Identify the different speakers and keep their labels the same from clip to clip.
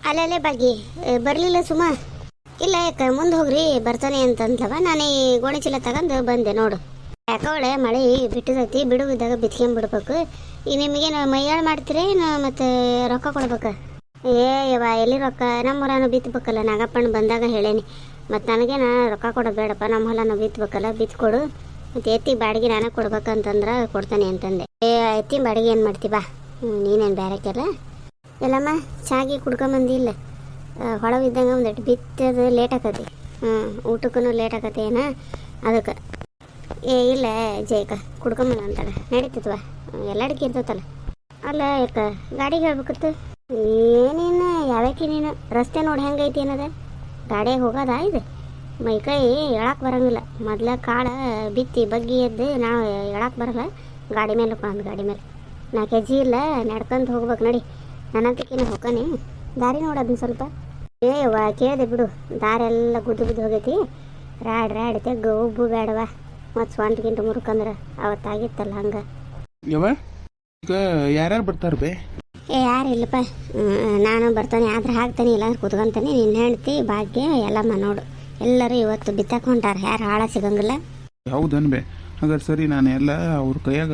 Speaker 1: ಅಲ್ಲಲ್ಲೇ ಬಾಗಿ ಬರಲಿಲ್ಲ ಸುಮ. ಇಲ್ಲ ಯಾಕೆ ಮುಂದೆ ಹೋಗ್ರಿ ಬರ್ತಾನೆ ಅಂತಂದ್ಲವ. ನಾನು ಈ ಗೋಣಿ ಚೀಲ ತಗೊಂಡು ಬಂದೆ ನೋಡು. ಯಾಕವಳೆ ಮಳೆ ಬಿಟ್ಟಿದೈತಿ, ಬಿಡುವಿದ್ದಾಗ ಬಿತ್ಕೊಂಡ್ಬಿಡ್ಬೇಕು. ಈಗ ನಿಮಗೇನು ಮೈಯಾಳು ಮಾಡ್ತೀರಿ ಮತ್ತು ರೊಕ್ಕ ಕೊಡ್ಬೇಕು? ಯವ್ವ ಎಲ್ಲಿ ರೊಕ್ಕ? ನಮ್ಮ ಹೊಲನ ಬಿತ್ತಬೇಕಲ್ಲ, ನಾಗಪ್ಪಣ್ಣ ಬಂದಾಗ ಹೇಳೇನಿ. ಮತ್ತು ನನಗೇನ ರೊಕ್ಕ ಕೊಡೋದು ಬೇಡಪ್ಪ, ನಮ್ಮ ಹೊಲನ ಬಿತ್ತಬೇಕಲ್ಲ, ಬಿತ್ಕೊಡು. ಮತ್ತು ಎತ್ತಿ ಬಾಡಿಗೆ ನಾನೇ ಕೊಡ್ಬೇಕಂತಂದ್ರೆ ಕೊಡ್ತಾನೆ ಅಂತಂದೆ. ಎತ್ತಿ ಬಾಡಿಗೆ ಏನು ಮಾಡ್ತೀವಿ ಬಾ, ನೀನೇನು ಬೇರೆಕ್ಕೆಲ್ಲ. ಎಲ್ಲಮ್ಮ ಚಾಗಿ ಕುಡ್ಕೊಂಬಂದಿ ಇಲ್ಲ? ಹೊಳವಿದ್ದಂಗೆ ಒಂದಟ್ಟು ಬಿತ್ತದು ಲೇಟ್ ಆಕತಿ. ಊಟಕ್ಕೂ ಲೇಟ್ ಆಕತಿ ಏನ ಅದಕ್ಕೆ. ಇಲ್ಲ ಜಯಕ ಕುಡ್ಕೊಂಬಂದ ಅಂತಾಳೆ, ನಡೀತತ್ವ, ಎಲ್ಲ ಅಡಿಕೆ ಇರ್ತೈತಲ್ಲ. ಅಲ್ಲ ಯಾಕೆ ಗಾಡಿಗೆ ಹೇಳ್ಬೇಕಿತ್ತು? ಏನೇನು ಯಾವ್ಯಾಕೆ ನೀನು ರಸ್ತೆ ನೋಡಿ ಹೆಂಗೈತಿ ಏನದ? ಗಾಡಿಯಾಗ ಹೋಗೋದ ಇದು? ಮೈಕೈ ಎಳಕ್ಕೆ ಬರೋಂಗಿಲ್ಲ. ಮೊದ್ಲ ಕಾಳು ಬಿತ್ತಿ ಬಗ್ಗಿ ಎದ್ದು ನಾವು ಎಳಕ್ಕೆ ಬರಲ್ಲ. ಗಾಡಿ ಮೇಲೆ ಹೋಗೋಣ, ಗಾಡಿ ಮೇಲೆ 4 kg ಇಲ್ಲ, ನಡ್ಕೊಂತ ಹೋಗ್ಬೇಕು ನಡಿ. ನನ್ನಂತಕ್ಕೇನು ಹೋಗ್ತಾನೆ ದಾರಿ ನೋಡೋದನ್ನ ಸ್ವಲ್ಪ. ಯವ್ವ ಕೇಳಿದೆ ಬಿಡು, ದಾರೆಲ್ಲ ಗುದ್ದು ಬಿದ್ದು ಹೋಗೈತಿ. ರಾಡಿ ತೆಗ್ಗು ಉಬ್ಬು ಬೇಡವಾ, ಮತ್ತು ಸ್ವಂಟ್ಗಿಂತ ಮುರುಕಂದ್ರೆ ಅವತ್ತಾಗಿತ್ತಲ್ಲ ಹಂಗೆ.
Speaker 2: ಯವ್ವ ಈಗ ಯಾರ್ಯಾರು ಬರ್ತಾರೆ ಬೇ?
Speaker 1: ಯಾರು ಇಲ್ಲಪ್ಪ, ನಾನು ಬರ್ತಾನೆ ಆದ್ರೆ ಹಾಕ್ತಾನೆ, ಇಲ್ಲಾಂದ್ರೆ ಕುತ್ಕೊಂತಾನೆ. ನಿನ್ನ ಹೆಂಡ್ತಿ ಭಾಗ್ಯ ಎಲ್ಲಮ್ಮ ನೋಡು, ಎಲ್ಲರೂ ಇವತ್ತು ಬಿತ್ತಕ್ಕೆ ಹೊಂಟಾರ, ಯಾರು ಹಾಳ ಸಿಗಂಗಿಲ್ಲ.
Speaker 2: ಹೌದನ್ ಬೇ? ಹಾಗಾದ್ರೆ ಸರಿ, ನಾನು ಎಲ್ಲ ಅವ್ರ ಕೈಯಾಗ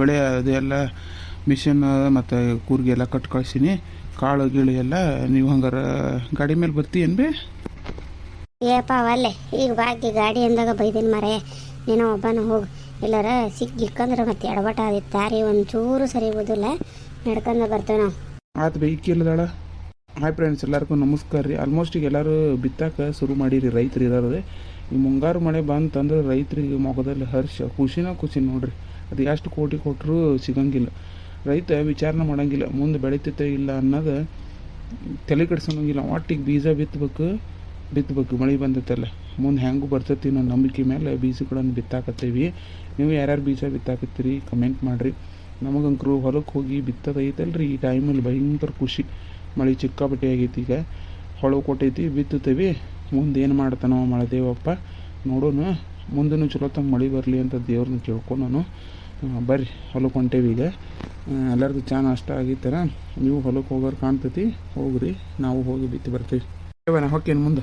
Speaker 2: ಗಳೆ ಅದೆಲ್ಲ ಮಿಷನ್ ಮತ್ತು ಕೂರ್ಗೆ ಎಲ್ಲ ಕಟ್ ಕಳ್ಸೀನಿ. ಕಾಳು ಗಿಳಿ ಎಲ್ಲ ನೀವು ಹಂಗಾರೆ ಗಾಡಿ ಮೇಲೆ ಬರ್ತೀಯನ್ ಬೇ?
Speaker 1: ಏಪ್ಪ ಅವಲ್ಲೇ ಈಗ ಭಾಗ್ಯ ಗಾಡಿ ಅಂದಾಗ ಬೈದಿನ ಮರೆ, ನೀನು ಒಬ್ಬನ ಹೋಗು. ಎಲ್ಲರ ಸಿಕ್ಕಿಕ್ಕಂದ್ರೆ ಮತ್ತೆ ಎಡಬಟ ಆದಿತ್ತು, ದಾರಿ ಒಂಚೂರು ಸರಿ ಇಗೋದಿಲ್ಲ, ನಡ್ಕೊಂಡು ಬರ್ತೇವೆ ನಾವು.
Speaker 2: ಆಯ್ತು ಬೇ, ಇಕ್ಕಿಲ್ಲದಾಳ. ಹಾಯ್ ಫ್ರೆಂಡ್ಸ್, ಎಲ್ಲರಿಗೂ ನಮಸ್ಕಾರ ರೀ. ಆಲ್ಮೋಸ್ಟ್ ಈಗ ಎಲ್ಲರೂ ಬಿತ್ತಕ್ಕೆ ಶುರು ಮಾಡಿರಿ ರೈತರು ಇರೋದು. ಈ ಮುಂಗಾರು ಮಳೆ ಬಂತಂದ್ರೆ ರೈತರಿಗೆ ಮೊಗದಲ್ಲಿ ಹರ್ಷ, ಖುಷಿ ನೋಡ್ರಿ. ಅದು ಎಷ್ಟು ಕೋಟಿ ಕೊಟ್ಟರು ಸಿಗಂಗಿಲ್ಲ. ರೈತ ವಿಚಾರಣೆ ಮಾಡೋಂಗಿಲ್ಲ, ಮುಂದೆ ಬೆಳೀತೈತೆ ಇಲ್ಲ ಅನ್ನೋದು ತಲೆ ಕೆಡ್ಸೋಂಗಿಲ್ಲ. ಒಟ್ಟಿಗೆ ಬೀಜ ಬಿತ್ತಬೇಕು ಮಳೆ ಬಂದೈತಲ್ಲ, ಮುಂದೆ ಹೆಂಗೂ ಬರ್ತೈತಿ ಅನ್ನೋ ನಂಬಿಕೆ ಮೇಲೆ ಬೀಜಗಳನ್ನು ಬಿತ್ತಾಕತ್ತೀವಿ. ನೀವು ಯಾರ್ಯಾರು ಬೀಜ ಬಿತ್ತಾಕತ್ತೀರಿ ಕಮೆಂಟ್ ಮಾಡಿರಿ. ನಮಗಂಕರು ಹೊಲಕ್ಕೆ ಹೋಗಿ ಬಿತ್ತದೈತಲ್ರಿ ಈ ಟೈಮಲ್ಲಿ ಭಯಂಕರ ಖುಷಿ. ಮಳೆ ಚಿಕ್ಕಾಪಟ್ಟೆ ಆಗೈತಿ, ಈಗ ಹೊಳವು ಕೊಟ್ಟೈತಿ, ಬಿತ್ತುತ್ತೀವಿ. ಮುಂದೆ ಏನು ಮಾಡ್ತಾನೋ ಮಳೆದೇವಪ್ಪ ನೋಡೋಣ. ಮುಂದೂ ಚಲೋತ್ತಂಗೆ ಮಳೆ ಬರಲಿ ಅಂತ ದೇವ್ರನ್ನ ಕೇಳ್ಕೊಂಡು ಬರ್ರಿ ಹೊಲಕ್ಕೆ ಹೊಂಟೇವಿ. ಈಗ ಎಲ್ಲರಿಗೂ ಚಾ ನಾಷ್ಟ ಆಗಿತ್ತಾರ. ನೀವು ಹೊಲಕ್ಕೆ ಹೋಗೋರು ಕಾಣ್ತೈತಿ, ಹೋಗ್ರಿ, ನಾವು ಹೋಗಿ ಬಿತ್ತಿ ಬರ್ತೀವಿ. ನಾ ಹೊಕ್ಕೇನು ಮುಂದೆ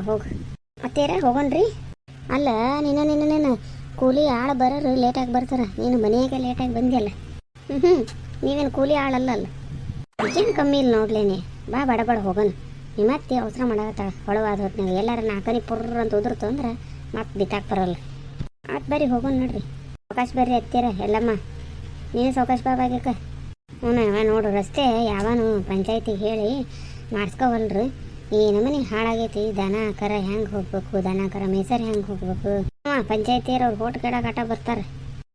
Speaker 1: ಹೋಗಿ ಮತ್ತೇರ ಹೋಗೋಣ್ರಿ. ಅಲ್ಲ ನೀನು ಕೂಲಿ ಆಳು ಬರೋರು ಲೇಟಾಗಿ ಬರ್ತಾರ, ನೀನು ಮನೆಯಾಗೆ ಲೇಟಾಗಿ ಬಂದಿಯಲ್ಲ. ನೀವೇನು ಕೂಲಿ ಆಳಲ್ಲ ಅಲ್ಲ, ಏನು ಕಮ್ಮಿ ಇಲ್ಲ ನೋಡ್ಲೇನೆ. ಬಾ ಬಡ ಹೋಗೋಣ. ನಿಮ್ಮ ಮತ್ತೆ ಅವಸರ ಮಾಡತ್ತಾಳ ಹೊಳವಾದ ಹೊತ್ತಿನಾಗ. ಎಲ್ಲಾರ ನಾಲ್ಕನಿ ಪುರ್ರ ಅಂತ ಉದುರ್ತು ಅಂದ್ರೆ ಮತ್ತೆ ಬಿತ್ತಾಕ್ ಬರಲ್ಲ. ಆತ್ ಬರ್ರಿ ಹೋಗೋಣ ನೋಡ್ರಿ. ಅವಕಾಶ ಬರ್ರಿ ಹತ್ತಿರ ಎಲ್ಲಮ್ಮ, ನೀನು ಸಾವಕಾಶ ಬಾಬಾಗ್ಯಕ್ಕ. ನೋಡು ರಸ್ತೆ ಯಾವನು ಪಂಚಾಯತಿಗೆ ಹೇಳಿ ಮಾಡಿಸ್ಕೋವಲ್ರಿ. ಈ ನಮನೆ ಹಾಳಾಗೈತಿ. ದನ ಕರ ಹೆಂಗೆ ಹೋಗ್ಬೇಕು, ದನ ಕರ ಮೇಸರ್ ಹೆಂಗೆ ಹೋಗ್ಬೇಕು. ಪಂಚಾಯತಿಯರು ಅವ್ರು ಓಟ್ ಕೆಡಾಕ ಆಟ ಬರ್ತಾರೆ.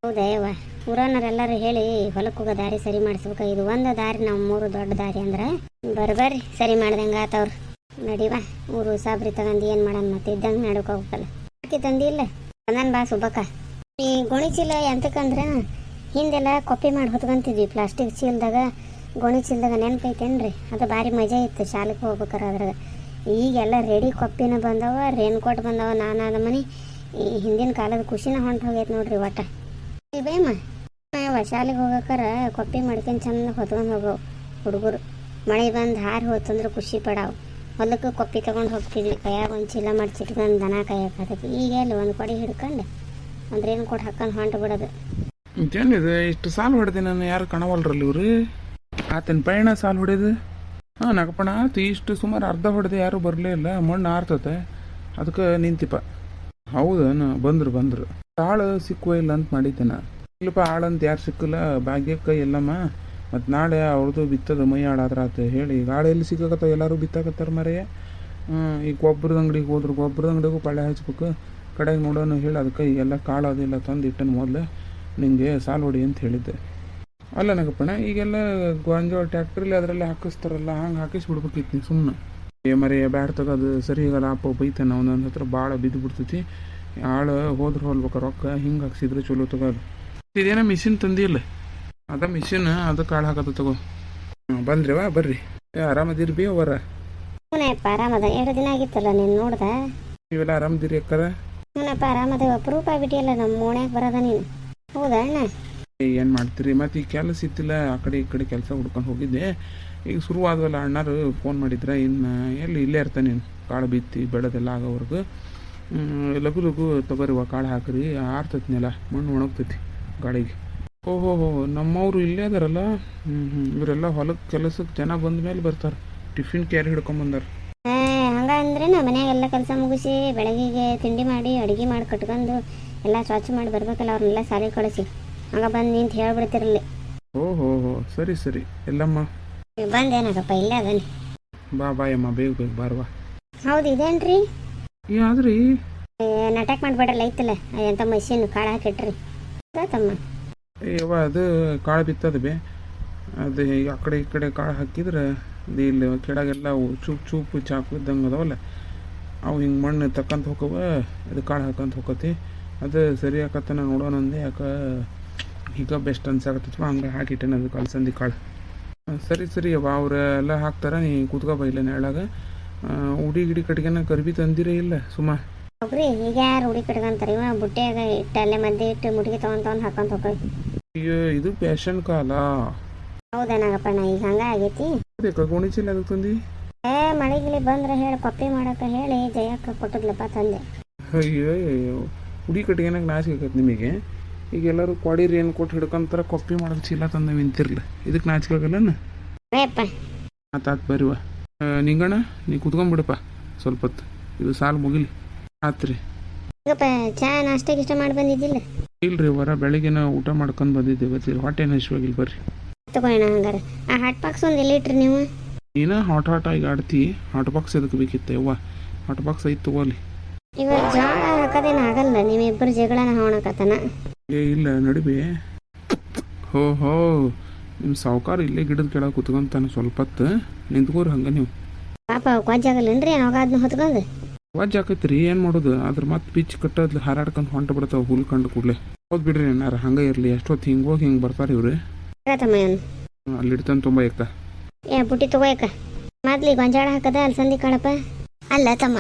Speaker 1: ಹೌದಾ ಯವ್ವ, ಊರನ್ನರೆಲ್ಲರೂ ಹೇಳಿ ಹೊಲಕ್ಕೆ ಹೋಗೋ ದಾರಿ ಸರಿ ಮಾಡಿಸ್ಬೇಕು. ಇದು ಒಂದು ದಾರಿ, ನಾವು 3 ದೊಡ್ಡ ದಾರಿ ಅಂದ್ರೆ ಬರ್ರಿ ಸರಿ ಮಾಡ್ದಂಗೆ ಆತವ್ರು. ನಡಿವಾ ಊರು ಸಾಬ್ರಿ ತಗೊಂಡು ಏನು ಮಾಡೋಣ, ಮತ್ತೆ ಇದ್ದಂಗೆ ನಡ್ಕೊ ಹೋಗಲ್ಲ. ಅಕ್ಕಿ ತಂದಿ ಇಲ್ಲ ಬಂದನ್ ಬಾ ಸುಬ್ಬಕ್ಕ. ಈ ಗೋಣಿ ಚೀಲ ಎಂತಕ್ಕಂದ್ರೆ ಹಿಂದೆಲ್ಲ ಕೊಪ್ಪಿ ಮಾಡಿ ಹೊತ್ಕೊಂತಿದ್ವಿ ಪ್ಲಾಸ್ಟಿಕ್ ಚೀಲದಾಗ. ಗೋಣಿ ಚೀಲದಾಗ ನೆನಪೈತೇನ್ರಿ? ಅದು ಭಾರಿ ಮಜಾ ಇತ್ತು ಶಾಲೆಗೆ ಹೋಗ್ಬೇಕಾರೆ ಅದ್ರಾಗ. ಈಗೆಲ್ಲ ರೆಡಿ ಕೊಪ್ಪಿನ ಬಂದವ, ರೇನ್ ಕೋಟ್ ಬಂದವ. ನಾನಾದ ಮನೆ ಈ ಹಿಂದಿನ ಕಾಲದ ಖುಷಿನ ಹೊಂಟು ಹೋಗೈತೆ ನೋಡ್ರಿ ಒಟ್ಟ. ಬೇಮ್ಮ ಶಾಲೆಗೆ ಹೋಗಕ್ಕಾರ ಕೊಪ್ಪಿ ಮಾಡ್ಕೊಂಡು ಚಂದ ಹೊತ್ಕೊಂಡು ಹೋಗವು ಹುಡುಗರು. ಮಳೆ ಬಂದು ಹಾರಿ ಹೋತಂದ್ರೆ ಖುಷಿ ಪಡಾವು. ಹೊಲಕ್ಕೆ ಕೊಪ್ಪಿ ತೊಗೊಂಡು ಹೋಗ್ತಿದ್ವಿ, ಕೈಯಾಗ ಒಂದು ಚೀಲ ಮಾಡಿಸಿಟ್ಕೊಂಡು ದನ ಕಾಯಕತ್ತೈತಿ. ಈಗ ಎಲ್ಲಿ ಒಂದು ಕೊಡಿ ಹಿಡ್ಕೊಂಡು ಅಂದ್ರೆ ಏನು ಕೊಟ್ಟು ಹಾಕೊಂಡು ಹೊಂಟು ಬಿಡೋದು.
Speaker 2: ಏನಿದೆ ಇಷ್ಟು ಸಾಲು ಹೊಡೆದೆ ನಾನು, ಯಾರು ಕಾಣವಲ್ರಲ್ಲಿ ಇವ್ರು. ಆತನ ಪಯಣ ಸಾಲು ಹೊಡೆದು ನಾಗಪ್ಪಣ ಆತು. ಇಷ್ಟು ಸುಮಾರು ಅರ್ಧ ಹೊಡೆದೆ, ಯಾರು ಬರಲೇ ಇಲ್ಲ. ಮಣ್ಣು ಆರ್ತತೆ, ಅದಕ್ಕೆ ನಿಂತಿಪ್ಪ. ಹೌದನ? ಬಂದರು ಆಳು ಸಿಕ್ಕುವ ಇಲ್ಲ ಅಂತ ಮಾಡಿದ್ದೇನೆ. ಇಲ್ಲಪ್ಪ ಆಳಂತ ಯಾರು ಸಿಕ್ಕಿಲ್ಲ. ಭಾಗ್ಯಕ್ಕೆ ಎಲ್ಲಮ್ಮ ಮತ್ತು ನಾಳೆ ಅವ್ರದ್ದು ಬಿತ್ತದ ಮೈ ಆಡಾದ್ರ ಆತ ಹೇಳಿ ಗಾಳಿ ಎಲ್ಲಿ ಸಿಕ್ಕತ್ತ, ಎಲ್ಲರೂ ಬಿತ್ತಾಕತ್ತಾರ ಮರೆಯ. ಈಗ ಗೊಬ್ಬರದ ಅಂಗಡಿಗೆ ಹೋದ್ರು, ಗೊಬ್ಬರದ ಅಂಗಡಿಗೂ ಪಳ್ಳೆ ಹಚ್ಬೇಕು. ಕಡೆಗೆ ನೋಡೋಣ ಹೇಳಿ ಅದಕ್ಕೆ ಈಗೆಲ್ಲ ಕಾಳು ಅದೆಲ್ಲ ತಂದು ಇಟ್ಟನು. ಮೊದಲು ನಿಮಗೆ ಸಾಲು ಹೊಡಿ ಅಂತ ಹೇಳಿದ್ದೆ ಅಲ್ಲ ನಾಗಪ್ಪಣ್ಣ. ಈಗೆಲ್ಲ ಗೊಂಜಾಳ ಟ್ಯಾಕ್ಟ್ರಲ್ಲಿ ಅದರಲ್ಲಿ ಹಾಕಿಸ್ತಾರಲ್ಲ, ಹಂಗೆ ಹಾಕಿಸ್ಬಿಡ್ಬೇಕಿತ್ತು ನೀವು ಸುಮ್ಮನೆ. ಮರೆಯ ಬ್ಯಾಡ್ ತಗೋದು ಸರಿ ಈಗಲ್ಲ. ಅಪ್ಪ ಬೈತಾನೆ, ಒಂದೊಂದು ಹತ್ರ ಭಾಳ ಬಿದ್ದು ಬಿಡ್ತೈತಿ. ಆಳು ಹೋದ್ರೆ ಹೋಲ್ಬೇಕು ರೊಕ್ಕ, ಹಿಂಗೆ ಹಾಕ್ಸಿದ್ರೆ ಚಲೋ ತಗೋದು. ಇದೇನೋ ಮಿಷಿನ್ ತಂದಿಲ್ಲ, ಅದ ಮಿಷಿನ್ ಅದು ಕಾಳು ಹಾಕತ್ತ ತಗೋ. ಬಂದ್ರಿವಾ ಬರ್ರಿ. ಆರಾಮದಿರಿ ಬಿ ಅವರ?
Speaker 1: ಹ್ಞೂನಪ್ಪ ಆರಾಮದ. 2 ದಿನ ಆಗಿತ್ತಲ್ಲ ನೀನು ನೋಡ್ದ.
Speaker 2: ನೀವೆಲ್ಲ ಆರಾಮದಿರಿ ಅಕ್ಕರ?
Speaker 1: ಹ್ಞೂನಪ್ಪ ಆರಾಮದ. ಅಪರೂಪ ಆಗ್ಬಿಟ್ಟಿಯಲ್ಲ ನಮ್ಮ ಓಣ್ಯಾಗ ಬರೋದ ನೀನು. ಹೌದಾ ಅಣ್ಣ?
Speaker 2: ಏನು ಮಾಡ್ತೀರಿ ಮತ್ತು ಈ ಕೆಲಸ ಇತ್ತಿಲ್ಲ ಆ ಕಡೆ ಈ ಕಡೆ ಕೆಲಸ ಹುಡ್ಕೊಂಡು ಹೋಗಿದ್ದೆ. ಈಗ ಶುರುವಾದವಲ್ಲ ಅಣ್ಣಾರು ಫೋನ್ ಮಾಡಿದ್ರೆ ಇನ್ನು ಎಲ್ಲಿ ಇಲ್ಲೇ ಇರ್ತಾನೆ ನೀನು ಕಾಳು ಬಿತ್ತಿ ಬೆಳೆದೆಲ್ಲ ಆಗೋವರೆಗೂ ಲಘು ಲಘು ತೊಗೊರಿವ ಕಾಳು ಹಾಕ್ರಿ ಆರ್ತೈತಿನೆಲ್ಲ ಮಣ್ಣು ಒಣಗ್ತೈತಿ ಗಾಳಿಗೆ. ಓಹೋ ನಮ್ಮವರು ಇಲ್ಲೇ ಅದಾರಲ್ಲ. ಇವರೆಲ್ಲ ಹೊಲಕ್ಕೆ ಕೆಲಸಕ್ಕೆ ಜನ ಬಂದ ಮೇಲೆ ಬರ್ತಾರೆ. ಟಿಫಿನ್ ಕ್ಯಾರಿ ಹಿಡ್ಕೊಂಬಂದಾರ.
Speaker 1: ಹಂಗಂದ್ರೆ ನಾ ಮನ್ಯಾಗೆಲ್ಲ ಕೆಲಸ ಮುಗಿಸಿ ಬೆಳಗ್ಗೆಗೆ ತಿಂಡಿ ಮಾಡಿ ಅಡುಗೆ ಮಾಡಿ ಕಟ್ಕೊಂಡು ಎಲ್ಲ ಸ್ವಚ್ಛ ಮಾಡಿ ಬರ್ಬೇಕಲ್ಲ, ಅವ್ರನ್ನೆಲ್ಲ ಸಾಲಿಗೆ ಕಳಿಸಿ ಹಂಗೆ ಬಂದು ನಿಂತು ಹೇಳ್ಬಿಡ್ತಿರಲಿ.
Speaker 2: ಓಹೋ ಸರಿ ಸರಿ ಎಲ್ಲಮ್ಮ
Speaker 1: ಬಂದೇನಾಗಪ್ಪ ಇಲ್ಲೇ ಅದಾನೆ.
Speaker 2: ಬಾ ಬಾಯಮ್ಮ ಬೇಗ ಬೇಗ ಬಾರ್ವಾ.
Speaker 1: ಹೌದು ಇದೇನ್ರಿ
Speaker 2: ಆದ್ರಿ
Speaker 1: ನಾಟಕ ಮಾಡ್ಬೇಡ್ರಲ್ಲ ಐತಲ್ಲ ಎಂಥ ಮಷೀನ್ ಕಾಳು ಹಾಕಿಟ್ರಿ ತಮ್ಮ.
Speaker 2: ಯವ್ವ ಅದು ಕಾಳು ಬಿತ್ತದ ಬೇ ಅದು ಈಗ ಆ ಕಡೆ ಈ ಕಡೆ ಕಾಳು ಹಾಕಿದ್ರೆ ಅದು ಇಲ್ಲಿ ಕೆಳಗೆಲ್ಲ ಚೂಪ್ ಚೂಪ್ ಚಾಕು ಇದ್ದಂಗೆ ಅದಾವಲ್ಲ ಅವು ಹಿಂಗೆ ಮಣ್ಣು ತಕ್ಕಂತ ಹೋಗವ ಅದು ಕಾಳು ಹಾಕಂತ ಹೋಗತಿ. ಅದು ಸರಿ ಆಕತ್ತನ ನೋಡೋಣ ಅಂದೆ ಯಾಕೆ ಈಗ ಬೆಸ್ಟ್ ಅನ್ಸಾಕತ್ತವ ಹಂಗೆ ಹಾಕಿಟ್ಟೇನೆ ಅದು ಕಲ್ಸಂದಿ ಕಾಳು. ಸರಿ ಸರಿ ಅವ ಅವರೆಲ್ಲ ಹಾಕ್ತಾರ ನೀ ಕೂತ್ಕೊಬ ಇಲ್ಲ ನೆರಳಾಗ. ಉಡಿ ಗಿಡಿ ಕಟ್ಗೆನ ಕರ್ಬಿ ತಂದಿರೇ ಇಲ್ಲ ಸುಮ್ಮ
Speaker 1: ಹೋಗ್ರಿ ಈಗ ಯಾರು ಹುಡಿ ಕಟ್ಕೊಂತಾರೆ ಇವ ಬುಟ್ಟೆಯಾಗ ಇಟ್ಟು ಅಲ್ಲೇ ಮಧ್ಯೆ ಇಟ್ಟು ಮುಡಿಗೆ ತೊಗೊಂಡು ಹಾಕೊಂತ ಹೋಗಿ.
Speaker 2: ಅಯ್ಯೋ ಇದು ಫ್ಯಾಷನ್ ಕಾಲ.
Speaker 1: ಹೌದೇನಾಗಪ್ಪ ನಾ ಈಗ ಹಂಗ ಆಗೈತಿ.
Speaker 2: ಗೋಣಿಚೀಲ ಅದಕ್ಕೆ ತಂದಿ
Speaker 1: ಮಳೆಗಿಲಿ ಬಂದ್ರೆ ಹೇಳಿ ಪಪ್ಪಿ ಮಾಡಕ್ಕೆ ಹೇಳಿ ಜಯಕ್ಕ ಕೊಟ್ಟದ್ಲಪ್ಪ ತಂದೆ.
Speaker 2: ಅಯ್ಯೋ ಉಡಿ ಕಟ್ಗೆನಾಗ ನಾಚಿಕೆ ಆಕೈತಿ ನಿಮಗೆ. ಈಗ ಎಲ್ಲರೂ ಕ್ವಾಡಿರಿ ಏನು ಕೊಟ್ಟು ಹಿಡ್ಕೊಂತಾರ ಕೊಪ್ಪಿ ಮಾಡೋದು ಚೀಲ ತಂದ ನಿಂತಿರ್ಲ ಇದಕ್ಕೆ ನಾಚಿಕೆ ಆಗಲ್ಲನ.
Speaker 1: ಅಪ್ಪ
Speaker 2: ಆತಾತ್ ಬರಿವ ನಿಂಗಣ್ಣ ನೀ ಕುತ್ಕೊಂಡ್ಬಿಡಪ್ಪ ಸ್ವಲ್ಪ ಹೊತ್ತು ಇದು ಸಾಲು ಮುಗಿಲಿ ಆತ್ರಿ.
Speaker 1: ಈಗಪ್ಪ ಚಾ ನಾಷ್ಟಾಗ ಇಷ್ಟ ಮಾಡಿ ಬಂದಿದ್ದಿಲ್ಲ?
Speaker 2: ಇಲ್ರಿ ಹೊರ ಬೆಳಗ್ಗೆನ ಊಟ ಮಾಡ್ಕೊಂಡು ಬಂದಿದ್ದೆ ಇವತ್ತು ಹೊಟ್ಟೆನ ಹಸಿವಾಗಿಲ್ಲ ಬರ್ರಿ
Speaker 1: ತಗೋಣ. ಹಂಗಾರೆ ಆ ಹಾಟ್ ಬಾಕ್ಸ್ ಒಂದು ಎಲ್ಲಿ ಇಟ್ರಿ ನೀವು?
Speaker 2: ನೀನ ಹಾಟ್ ಆಗಿ ಆಡ್ತಿ. ಹಾಟ್ ಬಾಕ್ಸ್ ಎದಕ್ಕೆ ಬೇಕಿತ್ತ ಯವ್ವ? ಹಾಟ್ ಬಾಕ್ಸ್ ಐತೆ ತಗೋಲಿ.
Speaker 1: ಇವಾಗ ಜೋಳ ಹಾಕೋದೇನು ಆಗಲ್ಲ, ನೀವಿಬ್ಬರು ಜಗಳನ ಹೋಣಕತ್ತನ.
Speaker 2: ಇಲ್ಲ ನಡಿಬಿ. ಹೋ ನಿಮ್ಮ ಸಾವುಕಾರ ಇಲ್ಲೇ ಗಿಡದ ಕೆಳಗೆ ಕುತ್ಕೊಂತಾನೆ ಸ್ವಲ್ಪ ಹೊತ್ತು ನಿಂತ್ಕೋರಿ ಹಂಗೆ ನೀವು.
Speaker 1: ಪಾಪ ಕೊಜ್ಜಾಗಲ್ಲೇನ್ರಿ ಅವಾಗಾದ್ನ ಹೊತ್ಕೊಂಡು?
Speaker 2: ವಾಜ್ ಆಕೈತ್ರಿ ಏನು ಮಾಡೋದು ಅದ್ರ ಮತ್ತೆ ಪಿಚ್ ಕಟ್ಟೋದು ಹಾರಾಡ್ಕೊಂಡು ಹೊಂಟ ಬಿಡ್ತಾವೆ ಹುಲ್ ಕಂಡು ಕೂಡಲೇ. ಹೋದ್ ಬಿಡ್ರಿ ಏನಾರ ಹಂಗೆ ಇರಲಿ. ಎಷ್ಟೊತ್ತು ಹಿಂಗೆ ಹೋಗಿ ಹಿಂಗೆ ಬರ್ತಾರೆ ಇವ್ರು. ಅಲ್ಲಿ ಇಡ್ತಾನೆ ತುಂಬ ಏಕ
Speaker 1: ಬುಟ್ಟಿ ತಗೋಯಕ್ಕ ಮೊದ್ಲಿ ಗೊಂಜಾಳ ಹಾಕದ ಅಲಸಂದಿ ಕಾಳಪ್ಪ. ಅಲ್ಲ ತಮ್ಮ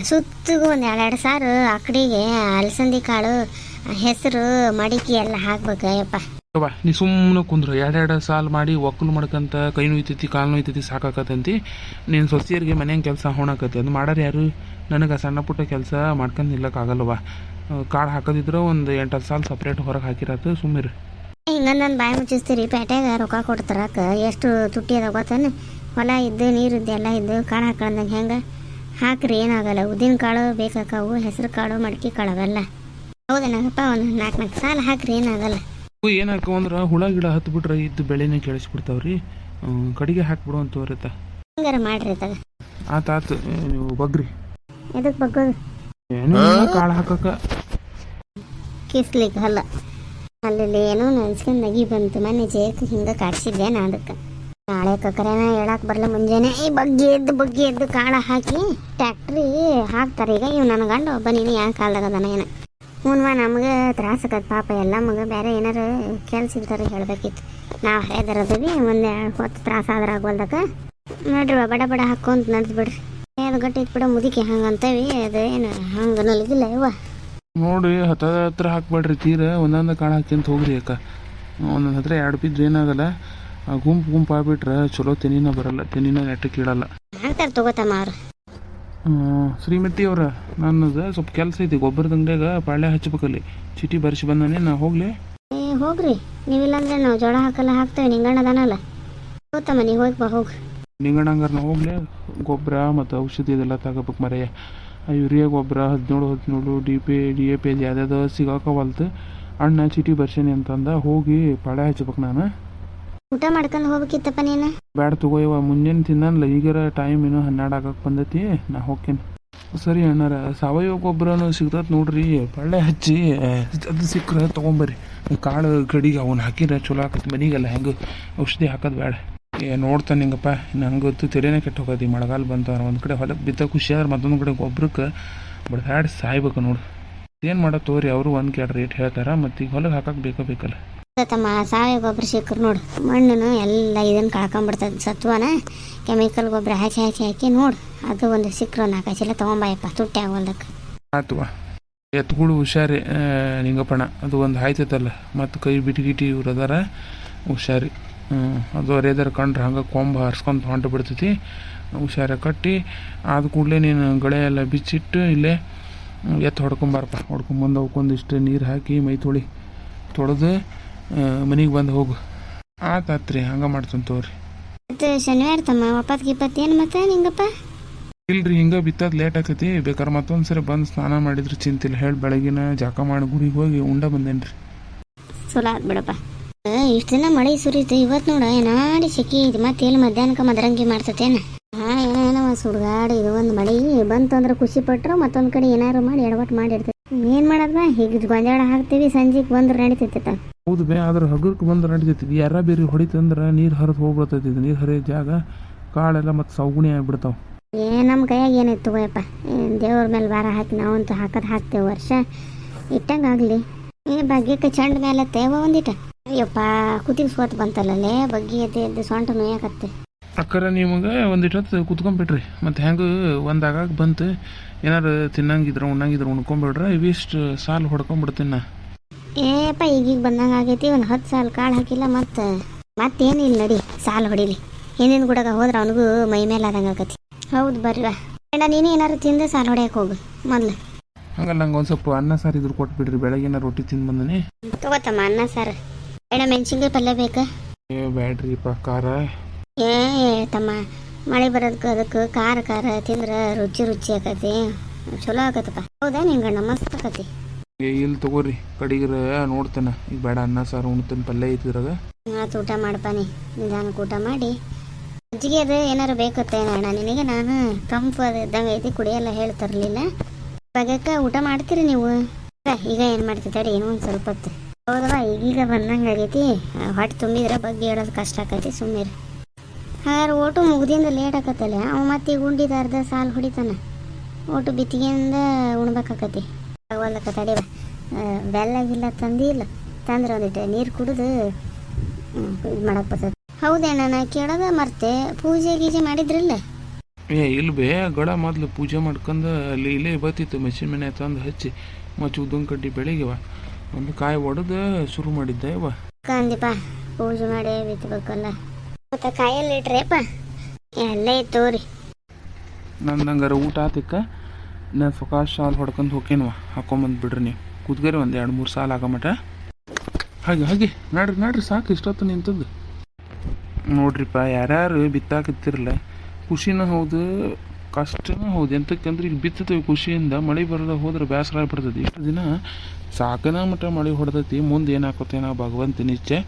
Speaker 1: ಸುತ್ತಿಗೂ ಒಂದು 2 ಸಾರು ಆಕಡಿಗೆ ಅಲಸಂದಿ ಕಾಳು ಹೆಸರು ಮಡಿಕೆ ಎಲ್ಲ ಹಾಕ್ಬೇಕಯ್ಯಪ್ಪ.
Speaker 2: ನೀ ಸುಮ್ಮನೆ ಕುಂದ್ರು 2 ಸಾಲು ಮಾಡಿ ಒಕ್ಕಲು ಮಾಡ್ಕಂತ ಕೈ ನೋಯ್ತೈತಿ ಕಾಲು ನೋಯ್ತೈತಿ ಸಾಕಾಕತ್ತಂತಿ. ನೀನು ಸೊಸೆಯರಿಗೆ ಮನೆಯಂಗೆ ಕೆಲಸ ಹೋಣಕತ್ತಿ ಅದು ಮಾಡಾರ ಯಾರು? ನನಗೆ ಸಣ್ಣ ಪುಟ್ಟ ಕೆಲಸ ಮಾಡ್ಕೊಂಡು ನಿಲ್ಲಕ್ಕಾಗಲ್ಲವ. ಕಾಳು ಹಾಕೋದಿದ್ರೆ ಒಂದು 8 ಸಾಲು ಸಪ್ರೇಟ್ ಹೊರಗೆ ಹಾಕಿರತ್ತೆ ಸುಮ್ಮಿರು.
Speaker 1: ಹಿಂಗಂದು ಬಾಯಿ ಮುಚ್ಚಿಸ್ತೀರಿ ಪೇಟೆಗೆ ರೊಕ್ಕ ಕೊಡ್ತಾರಕ್ಕ ಎಷ್ಟು ತುಟ್ಟಿ ಅದ ಗೊತ್ತಾನೆ. ಹೊಲ ಇದ್ದು ನೀರಿದ್ದು ಎಲ್ಲ ಇದ್ದು ಕಾಳು ಹಾಕೊಂಡಂಗೆ ಹೆಂಗೆ ಹಾಕ್ರಿ ಏನಾಗಲ್ಲ. ಉದ್ದಿನ ಕಾಳು ಬೇಕಾಕವು, ಹೆಸರು ಕಾಳು ಮಡಿಕೆ ಕಾಳು ಅವೆಲ್ಲ. ಹೌದೇನಾಗಪ್ಪ ಒಂದು 4 ಸಾಲು ಹಾಕ್ರಿ ಏನಾಗಲ್ಲ.
Speaker 2: ಏನಾಕ ಅಂದ್ರೆ ಹುಳ ಗಿಡ ಹತ್ತು ಬಿಟ್ರೆ ಇದ್ದು ಬೆಳೆನೇ ಕೇಳಿಸ್ಬಿಡ್ತಾವ್ರಿ. ಕಡಿಗೆ ಹಾಕ್ಬಿಡು ಅಂತ ತೋರತ್ತ
Speaker 1: ಹಿಂಗಾರ ಮಾಡ್ರಿ ತಗ.
Speaker 2: ಆತಾತು ನೀವು ಬಗ್ರಿ.
Speaker 1: ಎದಕ್ಕೆ ಬಗ್ಗೋದು?
Speaker 2: ಏನೋ ಕಾಳು ಹಾಕಕ್ಕ
Speaker 1: ಕಿಸ್ಲಿಕ್ಕೆ ಅಲ್ಲ. ಅಲ್ಲಿ ಏನೋ ನೆನ್ಸ್ಕೊಂಡು ನಗಿ ಬಂತು. ಮೊನ್ನೆ ಜಯಕ್ಕೆ ಹಿಂಗೆ ಕಾಡ್ಸಿದ್ದೆ ನಾ ಅದಕ್ಕೆ. ನಾಳೆ ಕಕರೇನ ಹೇಳಕ್ಕೆ ಬರಲ್ಲ ಮುಂಜಾನೆ ಈ ಬಗ್ಗೆ ಎದ್ದು ಕಾಳು ಹಾಕಿ ಟ್ಯಾಕ್ಟ್ರಿ ಹಾಕ್ತಾರೆ. ಈಗ ಇವ್ ನನ್ನ ಗಂಡ ಒಬ್ಬ ನೀನು ಯಾವ ಕಾಲ್ದಾಗ ಅದಾನ ಏನ ಹ್ಞೂನ್ವಾ ನಮ್ಗೆ ತ್ರಾಸ ಆಗತ್ತೆ ಪಾಪ ಎಲ್ಲ ಮಗ ಬೇರೆ ಏನಾರು ಕೆಲ್ಸ ಇರ್ತಾರೆ ಹೇಳಬೇಕಿತ್ತು. ನಾವು ಹಳೆದರದೀವಿ ಒಂದು ಹೊತ್ತು ತ್ರಾಸ ಆದ್ರೆ ಆಗ್ವಲ್ದಕ್ಕ ನೋಡ್ರಿ ಬಡ ಬಡ ಹಾಕೊಂತ ನಡೆದು ಬಿಡ್ರಿ. ಅದು ಗಟ್ಟಿ ಬಿಡ ಮುದಿಕೆ ಹಂಗಂತೇವಿ. ಅದು ಏನು ಹಂಗೆ ನಲ್ಗಿಲ್ಲ ಇವ
Speaker 2: ನೋಡಿ ಹತ್ರ ಹಾಕ್ಬೇಡ್ರಿ. ತೀರ ಒಂದೊಂದು ಕಾಳು ಹಾಕ್ಯಂತ ಹೋಗ್ರಿ ಅಕ್ಕ. ಒಂದೊಂದು ಹತ್ರ 2 ಬಿದ್ದು ಏನಾಗಲ್ಲ. ಆ ಗುಂಪು ಆಗ್ಬಿಟ್ರೆ ಚಲೋ ತೆನಿನ ಬರಲ್ಲ, ತೆನಿನ ನೆಟ್ಟಕ್ಕೆ ಇಡಲ್ಲ.
Speaker 1: ಹಾಕ್ತಾರೆ ತಗೋತಮ್ಮ ಅವ್ರು.
Speaker 2: ಶ್ರೀಮತಿ ಅವ್ರ ನನ್ನದು ಸ್ವಲ್ಪ ಕೆಲಸ ಐತಿ. ಗೊಬ್ಬರದ ಅಂಗಡಿಯಾಗ ಪಾಳ್ಯ ಹಚ್ಬೇಕಲ್ಲಿ ಚೀಟಿ ಬರ್ಸಿ ಬಂದಾನೆ ನಾ ಹೋಗ್ಲಿ.
Speaker 1: ಹೋಗ್ರಿ ನೀವಿಲ್ಲಾಂದ್ರೆ ನಾವು ಜೋಳ ಹಾಕಲ್ಲ ಹಾಕ್ತೇವೆ. ನಿಂಗಣ್ಣ ಅದಾನಲ್ಲ ಹೋಗ್ತಮ್ಮ ನೀವು ಹೋಗಿ ಬಾ ಹೋಗಿ.
Speaker 2: ನಿಂಗಣ್ಣ ಹಂಗಾರೆ ನಾ ಹೋಗ್ಲಿ. ಗೊಬ್ಬರ ಮತ್ತು ಔಷಧಿ ಇದೆಲ್ಲ ತಗೋಬೇಕು ಮರೆಯ. ಯೂರಿಯಾ ಗೊಬ್ಬರ 17 DAP ಯಾವ್ಯಾವ್ದು ಸಿಗಾಕವಲ್ತು. ಅಣ್ಣ ಚೀಟಿ ಬರ್ಸೇನಿ ಅಂತಂದ ಹೋಗಿ ಪಾಳ್ಯ ಹಚ್ಬೇಕು ನಾನು.
Speaker 1: ಊಟ ಮಾಡ್ಕೊಂಡು ಹೋಗ್ಬೇಕಿತ್ತಪ್ಪ ನೀನು.
Speaker 2: ಬ್ಯಾಡ ತಗೋಯವ ಮುಂಜಾನೆ ತಿನ್ನಲ್ಲ. ಈಗಾರ ಟೈಮ್ ಇನ್ನೂ 12 ಆಗಕ್ಕೆ ಬಂದೈತಿ. ನಾ ಹೋಗ್ತೇನೆ. ಸರಿ ಅಣ್ಣಾರ ಸಾವಯವ ಗೊಬ್ಬರನು ಸಿಗ್ತದೆ ನೋಡ್ರಿ. ಪಾಳ್ಯ ಹಚ್ಚಿ ಅದು ಸಿಕ್ಕರೆ ತೊಗೊಂಬರ್ರಿ. ಕಾಳು ಕಡಿಗೆ ಅವನ್ನ ಹಾಕಿದ್ರೆ ಚಲೋ ಆಕತಿ ಮನೆಗೆಲ್ಲ. ಹೆಂಗೆ ಔಷಧಿ ಹಾಕೋದು ಬೇಡ. ನೋಡ್ತಾನೆ ಹಿಂಗಪ್ಪ ನಂಗೆ ಗೊತ್ತು ತೆರೆನೇ ಕೆಟ್ಟ ಹೋಗತಿ. ಮಳೆಗಾಲ ಬಂತವ್ರ ಒಂದು ಕಡೆ ಹೊಲಕ್ಕೆ ಬಿತ್ತ ಖುಷಿ ಆದ್ರೆ ಮತ್ತೊಂದು ಕಡೆ ಗೊಬ್ಬರಕ್ಕೆ ಬಡ್ದಾಡಿ ಸಾಯ್ಬೇಕು ನೋಡು. ಏನು ಮಾಡೋ ತೋರಿ ಅವರು ಒಂದು ಕೆಟ್ಟ ರೇಟ್ ಹೇಳ್ತಾರೆ. ಮತ್ತು ಈಗ ಹೊಲಕ್ಕೆ ಹಾಕಕ್ಕೆ ಬೇಕಲ್ಲ.
Speaker 1: ತಮ್ಮ ಸಾವಯವ ಗೊಬ್ಬರ ಸಿಕ್ಕರು ನೋಡು ಮಣ್ಣು ಎಲ್ಲ ಇದನ್ನು ಕಳ್ಕೊಂಬಿಡ್ತದೆ ಸತ್ವನ. ಕೆಮಿಕಲ್ ಗೊಬ್ಬರ ಹಾಕಿ ನೋಡು ಅದು ಒಂದು ಸಿಕ್ಕರು 4 ಚೀಲ ತೊಗೊಂಬಾಯಪ್ಪ ತುಟ್ಟಿ ಆಗೋಲ್ದಕ್ಕೆ.
Speaker 2: ಆಯ್ತು. ಎತ್ಗಳು ಹುಷಾರಿ ನಿಂಗಪ್ಪಣ ಅದು ಒಂದು ಆಯ್ತೈತಲ್ಲ ಮತ್ತು ಕೈ ಬಿಟ್ಗಿಟಿ ಇವ್ರು ಅದಾರ ಹುಷಾರಿ. ಅದು ಅರೇದಾರ ಕಂಡ್ರೆ ಹಂಗೆ ಕೊಂಬ ಹರ್ಸ್ಕೊಂತ ಹೊಂಟು ಬಿಡ್ತೈತಿ. ಹುಷಾರ ಕಟ್ಟಿ ಆದ ಕೂಡಲೇ ನೀನು ಗಳೆ ಎಲ್ಲ ಬಿಚ್ಚಿಟ್ಟು ಇಲ್ಲೇ ಎತ್ತು ಹೊಡ್ಕೊಂಬಾರಪ್ಪ. ಹೊಡ್ಕೊಂಬಂದು ಅವಕ್ಕೊಂದಿಷ್ಟು ನೀರು ಹಾಕಿ ಮೈ ತೊಳೆದು ಮನೆಗೆ ಬಂದು ಹೋಗು. ಆತಾತ್ರಿ ಹಂಗೆ ಮಾಡ್ತಾನೆ ತಗೋರಿ.
Speaker 1: ಮತ್ತು ಶನಿವಾರ ತಮ್ಮ ಒಪ್ಪತ್ತು ಗಿಪ್ಪತ್ತು ಏನು ಮತ್ತೆ ನಿಂಗಪ್ಪ?
Speaker 2: ಇಲ್ರಿ ಹಿಂಗೆ ಬಿತ್ತೋದು ಲೇಟ್ ಆಕೈತಿ. ಬೇಕಾದ್ರೆ ಮತ್ತೊಂದು ಸರಿ ಬಂದು ಸ್ನಾನ ಮಾಡಿದ್ರೆ ಚಿಂತಿಲ್ಲ. ಹೇಳಿ ಬೆಳಗಿನ ಜಾಕ ಮಾಡಿ ಗುಡಿಗೆ ಹೋಗಿ ಉಂಡ ಬಂದೇನಿ ರೀ.
Speaker 1: ಚಲೋ ಆತ್ ಬಿಡಪ್ಪ. ಇಷ್ಟು ದಿನ ಮಳೆ ಸುರಿತು, ಇವತ್ತು ನೋಡ ಏನಾಡಿ ಸೆಕಿ ಇದು ಮತ್ತೆ ಎಲ್ಲಿ ಮಧ್ಯಾಹ್ನಕ್ಕೆ ಮದರಂಗಿ ಮಾಡ್ತತೇನ. ಏನೋ ಸುಡ್ಗಾಡು ಇದು ಒಂದು ಮಳೆ ಬಂತಂದ್ರೆ ಖುಷಿ ಪಟ್ರು, ಮತ್ತೊಂದು ಕಡೆ ಏನಾರು ಮಾಡಿ ಎಡವಟ್ಟು ಮಾಡಿರ್ತೈತಿ. ಏನು ಮಾಡೋದ್ವಾ, ಹೀಗೆ ಗೊಂಜಾಳ ಹಾಕ್ತೀವಿ, ಸಂಜೆಗೆ ಬಂದ್ರೆ ನಡೀತೈತೆ.
Speaker 2: ಹೌದು ಬೇ, ಆದ್ರೆ ಹಗುರಕ್ಕೆ ಬಂದ್ರೆ ನಡೀತೈತಿ. ಯಾರ ಬೇರೆ ಹೊಡಿತಂದ್ರೆ ನೀರು ಹರಿದು ಹೋಗ್ಬಿಡ್ತೈತಿ. ನೀರು ಹರಿಯೋ ಜಾಗ ಕಾಳೆಲ್ಲ ಮತ್ತು ಸೌಗುಣಿ ಆಗಿಬಿಡ್ತಾವೆ.
Speaker 1: ನಮ್ಮ ಕೈಯಾಗ ಏನೈತೆ ತಗೋಯಪ್ಪ, ದೇವ್ರ ಮೇಲೆ ಭಾರ ಹಾಕಿ ನಾವಂತೂ ಹಾಕ್ತೇವೆ. ವರ್ಷ ಇಟ್ಟಂಗೆ ಆಗಲಿ. ಭಾಗ್ಯಕ್ಕೆ ಚಂಡ ಮೇಲೆ ತೇವ ಒಂದಿಟ. ಅಯ್ಯಪ್ಪ ಕುತ್ತಿಗೆ ಸೋತ್ ಬಂತಲ್ಲೇ, ಬಗ್ಗೆ ಎದ್ದು ಸೊಂಟ ನೋಯಾಕತ್ತೆ.
Speaker 2: ಅಕ್ಕರ ನಿಮಗೆ ಒಂದಿಟ್ಟು ಕುತ್ಕೊಂಡ್ಬಿಟ್ರಿ. ಮತ್ತು ಹೆಂಗೆ ಒಂದಾಗ ಬಂತು ಏನಾರು ತಿನ್ನಂಗಿದ್ರೆ ಉಣ್ಣಂಗಿದ್ರೆ ಉಣ್ಕೊಂಬಿಡ್ರೆ ಇವಿಷ್ಟು ಸಾಲು ಹೊಡ್ಕೊಂಡ್ಬಿಡ್ತೀನಿ ನಾ.
Speaker 1: ಏಪ್ಪ ಈಗೀಗ ಬಂದಂಗೆ ಆಗೈತಿ. ಒಂದು 10 ಸಾಲು ಕಾಳು ಹಾಕಿಲ್ಲ ಮತ್ತೇನಿಲ್ಲ. ನಡಿ ಸಾಲು ಹೊಡಿಲಿ. ಹಿಂದಿನ ಗುಡಗ ಹೋದ್ರೆ ಅವನಿಗೂ ಮೈ ಮೇಲೆ ಆದಂಗೆ ಆಗತಿ. ಹೌದು ಬರ್ರಿ ಅಣ್ಣ, ನೀನು ಏನಾರು ತಿಂದು ಸಾಲು ಹೊಡ್ಯಕ್ಕೆ ಹೋಗು ಮೊದಲು.
Speaker 2: ಹಂಗಲ್ಲ, ನಂಗೆ ಒಂದು ಸ್ವಲ್ಪ ಅನ್ನ ಸಾರು ಇದ್ರು ಕೊಟ್ಬಿಡ್ರಿ. ಬೆಳಗಿನ ರೊಟ್ಟಿ ತಿಂದು ಬಂದನಿ.
Speaker 1: ತಗೋತಮ್ಮ ಅನ್ನ ಸಾರು. ಅಣ್ಣ ಮೆಣಸಿನ್ಕಾಯಿ ಪಲ್ಯ ಬೇಕಾ?
Speaker 2: ಬ್ಯಾಡ್ರಿಪ್ಪ, ಖಾರ.
Speaker 1: ತಮ್ಮ ಮಳೆ ಬರೋದಕ್ಕೆ ಅದಕ್ಕೆ ಖಾರ ತಿಂದ್ರೆ ರುಚಿ ಆಕತಿ, ಚಲೋ ಆಕತ್ತಪ್ಪ. ಹೌದಾ ನಿಂಗಣ್ಣ? ಮಸ್ತ್ ಆಕತಿ.
Speaker 2: ಇಲ್ಲಿ ತಗೋರಿ, ಕಡಿಗ್ರ ನೋಡ್ತೇನೆ. ಈಗ ಬೇಡ, ಅನ್ನ ಸಾರು ಉಣ್ತೇನೆ, ಪಲ್ಯ ಐತಿದ್ರಾಗ.
Speaker 1: ಆತು, ಊಟ ಮಾಡಪ್ಪ. ನಿಧಾನಕ್ಕೆ ಊಟ ಮಾಡಿ. ಮಜ್ಜಿಗೆ ಅದು ಏನಾರು ಬೇಕತ್ತೇನ ಅಣ್ಣ ನಿನಗೆ? ನಾನು ತಂಪು ಅದು ಇದ್ದಂಗೆ ಐತಿ, ಕುಡಿಯೆಲ್ಲ ಹೇಳ್ತಿರ್ಲಿಲ್ಲ. ಬಗಕ್ಕೆ ಊಟ ಮಾಡ್ತೀರಿ ನೀವು? ಈಗ ಏನು ಮಾಡ್ತಿದ್ದಾಡಿ ಏನೋ ಒಂದು ಸ್ವಲ್ಪ ಹೊತ್ತು. ಹೌದವ, ಈಗೀಗ ಬಂದಂಗೆ ಆಗೈತಿ. ಹೊಟ್ಟೆ ತುಂಬಿದ್ರೆ ಬಗ್ಗೆ ಹೇಳೋದು ಕಷ್ಟ ಆಕೈತಿ. ಸುಮ್ಮನೆ ಹಾಗಾದ್ರೆ ಓಟು ಮುಗ್ದಿಂದ ಲೇಟ್ ಆಕತ್ತಲ್ಲ. ಅವ ಮತ್ತೆ ಈಗ ಉಂಡಿದ ಅರ್ಧ ಸಾಲು ಹೊಡಿತಾನ. ಓಟು ಬಿತ್ತಿಗೆಯಿಂದ ಉಣ್ಬೇಕಾಕತಿ. ಆಗವಲ್ಲಕ್ಕ ತಡಿವ. ಬೆಲ್ಲ ಗಿಲ್ಲ ತಂದಿಲ್ಲ, ತಂದ್ರೆ ಒಂದಿಟ್ಟು ನೀರು ಕುಡಿದು ಇದು ಮಾಡಕ್ಕೆ ಬರ್ತದೆ. ಹೌದೇಣ್ಣ, ನಾ ಕೇಳೋದ ಮರ್ತೆ. ಪೂಜೆ ಗೀಜೆ ಮಾಡಿದ್ರಿಲ್ಲ?
Speaker 2: ಇಲ್ಲ ಬೇ, ಗಡ ಮೊದಲು ಪೂಜೆ ಮಾಡ್ಕೊಂಡು ಅಲ್ಲಿ ಇಲ್ಲೇ ಬರ್ತಿತ್ತು. ಮೆಷಿನ್ ಮನೆ ತಂದು ಹಚ್ಚಿ ಮಚ್ಚು ಉದ್ದನ್ ಕಡ್ಡಿ ಬೆಳಿಗ್ಗೆವ ಒಂದು ಕಾಯಿ ಒಡೆದು ಶುರು ಮಾಡಿದ್ದೆ. ಇವ
Speaker 1: ಕಂದಿಪ್ಪ ಪೂಜೆ ಮಾಡಿ ಬಿತ್ತಬೇಕಲ್ಲ, ಮತ್ತು ಕಾಯಲ್ಲಿ ಇಟ್ರಿಯಪ್ಪ ಎಲ್ಲ ಇತ್ತೋರಿ.
Speaker 2: ನಂದಂಗಾರ ಊಟ ಆತಿಕ್ಕ. ನಾನು ಸೊಕಾಶ್ ಸಾಲು ಹೊಡ್ಕೊಂಡು ಹೋಗ್ಕೇನವ. ಹಾಕೊಂಬಂದು ಬಿಡ್ರಿ ನೀವು. ಕೂತ್ಗರಿ ಒಂದು 2-3 ಸಾಲು ಆಗಮಟ. ಹಾಗೆ ನಡ್ರಿ ಸಾಕು ಇಷ್ಟೊತ್ತು ನಿಂತದ್ದು. ನೋಡ್ರಿಪ್ಪ, ಯಾರ್ಯಾರು ಬಿತ್ತಾಕತ್ತಿರಲ್ಲ, ಖುಷಿನ ಹೌದು ಕಷ್ಟನೂ ಹೌದು. ಎಂತಕ್ಕಂದ್ರೆ ಈಗ ಬಿತ್ತತೀವಿ ಖುಷಿಯಿಂದ. ಮಳೆ ಬರೋದ ಹೋದ್ರೆ ಬೇಸರ ಆಗ್ಬಿಡ್ತೈತಿ. ಇಷ್ಟು ದಿನ ಸಾಕನ ಮಟ್ಟ ಮಳೆ ಹೊಡೆದೈತಿ. ಮುಂದೆ ಏನಾಕೋತೇನೋ ಭಗವಂತನ ಇಚ್ಛೆ.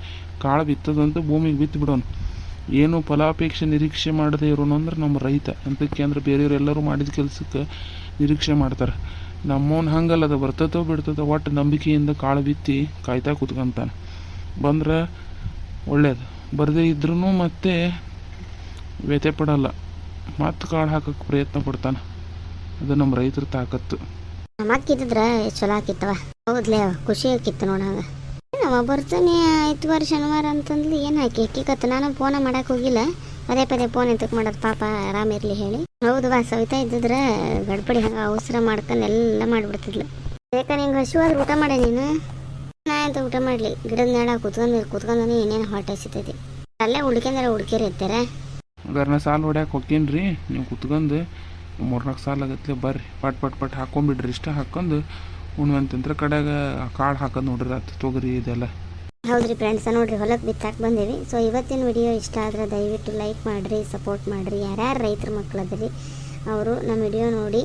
Speaker 2: ಕಾಳು ಬಿತ್ತದಂತ ಭೂಮಿಗೆ ಬಿತ್ತು ಬಿಡೋನು. ಏನು ಫಲಾಪೇಕ್ಷೆ ನಿರೀಕ್ಷೆ ಮಾಡದೇ ಇರೋನು ಅಂದ್ರೆ ನಮ್ಮ ರೈತ. ಎಂತಕ್ಕೆ ಅಂದ್ರೆ ಬೇರೆಯವರೆಲ್ಲರೂ ಮಾಡಿದ ಕೆಲಸಕ್ಕೆ ನಿರೀಕ್ಷೆ ಮಾಡ್ತಾರೆ. ನಮ್ಮವನು ಹಂಗಲ್ಲದ, ಬರ್ತತೋ ಬಿಡ್ತದೋ ಒಟ್ಟು ನಂಬಿಕೆಯಿಂದ ಕಾಳು ಬಿತ್ತಿ ಕಾಯ್ತಾ ಕೂತ್ಕೊಂತಾನೆ. ಬಂದ್ರೆ ಒಳ್ಳೇದು, ಬರದೇ ಇದ್ರೂ ಮತ್ತೆ ವ್ಯಥೆ ಪಡಲ್ಲ, ಮತ್ತೆ ಕಾಳು ಹಾಕೋಕ್ಕೆ ಪ್ರಯತ್ನ ಪಡ್ತಾನೆ. ಅದು ನಮ್ಮ ರೈತರ ತಾಕತ್ತು.
Speaker 1: ನಮ್ಮಕ್ಕಿದ್ರೆ ಚಲೋ ಆಕಿತ್ತವ. ಹೌದ್ಲೇ, ಖುಷಿ ಆಕಿತ್ತು ನೋಡಂಗ. ನಮ್ಮ ಬರ್ತಾನೆ ಐತವಾರ ಶನಿವಾರ ಅಂತಂದ್ಲಿ ಏನು ಹಾಕಿ ಅಕ್ಕಿಕತ್ತು. ನಾನು ಫೋನ ಮಾಡಕ್ಕೆ ಹೋಗಿಲ್ಲ, ಪದೇ ಫೋನ್ ಎಂತಕ್ಕೆ ಮಾಡೋದು ಪಾಪ, ಆರಾಮಿರಲಿ ಹೇಳಿ. ಹೌದವಾ, ಸವಿತಾ ಇದ್ದಿದ್ರೆ ಗಡ್ಬಡಿ ಹಂಗೆ ಅವಸರ ಮಾಡ್ಕೊಂಡು ಎಲ್ಲ ಮಾಡಿಬಿಡ್ತಿದ್ಲು. ಯಾಕೆ ನಿಂಗೆ ಹಸಿವಾದ್ರೆ ಊಟ ಮಾಡೆ ನೀನು? ನಾ ಅಂತ ಊಟ ಮಾಡಲಿ, ಗಿಡದ ನೆಳ ಕೂತ್ಕೊಂಡು ಏನೇನು ಹೊಟ್ಟೆ ಸಿಗ್ತೈತಿ. ಅಲ್ಲೇ ಹುಡ್ಕೇರಿ ಇರ್ತಾರೆ.
Speaker 2: ಅದರ ಸಾಲು ಹೊಡ್ಯಾಕೆ ಹೋಗ್ತೀನಿ. ನೀವು ಕುತ್ಕೊಂಡು 3-4 ಸಾಲು ಆಗತ್ಲೆ ಬರ್ರಿ, ಪಟ್ ಹಾಕೊಂಬಿಡ್ರಿ. ಇಷ್ಟ ಹಾಕೊಂಡು ಉಣ್ವಂತಂದ್ರೆ ಕಡೆಗೆ ಕಾಳು ಹಾಕೋದು ನೋಡ್ರಿ. ಅದು ತೊಗರಿ ಇದೆಲ್ಲ.
Speaker 1: ಹೌದ್ರಿ ಫ್ರೆಂಡ್ಸ್, ನೋಡ್ರಿ ಹೊಲಕ್ಕೆ ಬಿತ್ತಾಕೆ ಬಂದೇವಿ. ಸೊ ಇವತ್ತಿನ ವಿಡಿಯೋ ಇಷ್ಟ ಆದರೆ ದಯವಿಟ್ಟು ಲೈಕ್ ಮಾಡಿರಿ, ಸಪೋರ್ಟ್ ಮಾಡಿರಿ. ಯಾರ್ಯಾರು ರೈತರ ಮಕ್ಕಳದ್ರಿ ಅವರು ನಮ್ಮ ವಿಡಿಯೋ ನೋಡಿ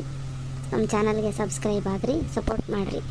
Speaker 1: ನಮ್ಮ ಚಾನಲ್ಗೆ ಸಬ್ಸ್ಕ್ರೈಬ್ ಆಗಿರಿ, ಸಪೋರ್ಟ್ ಮಾಡಿರಿ.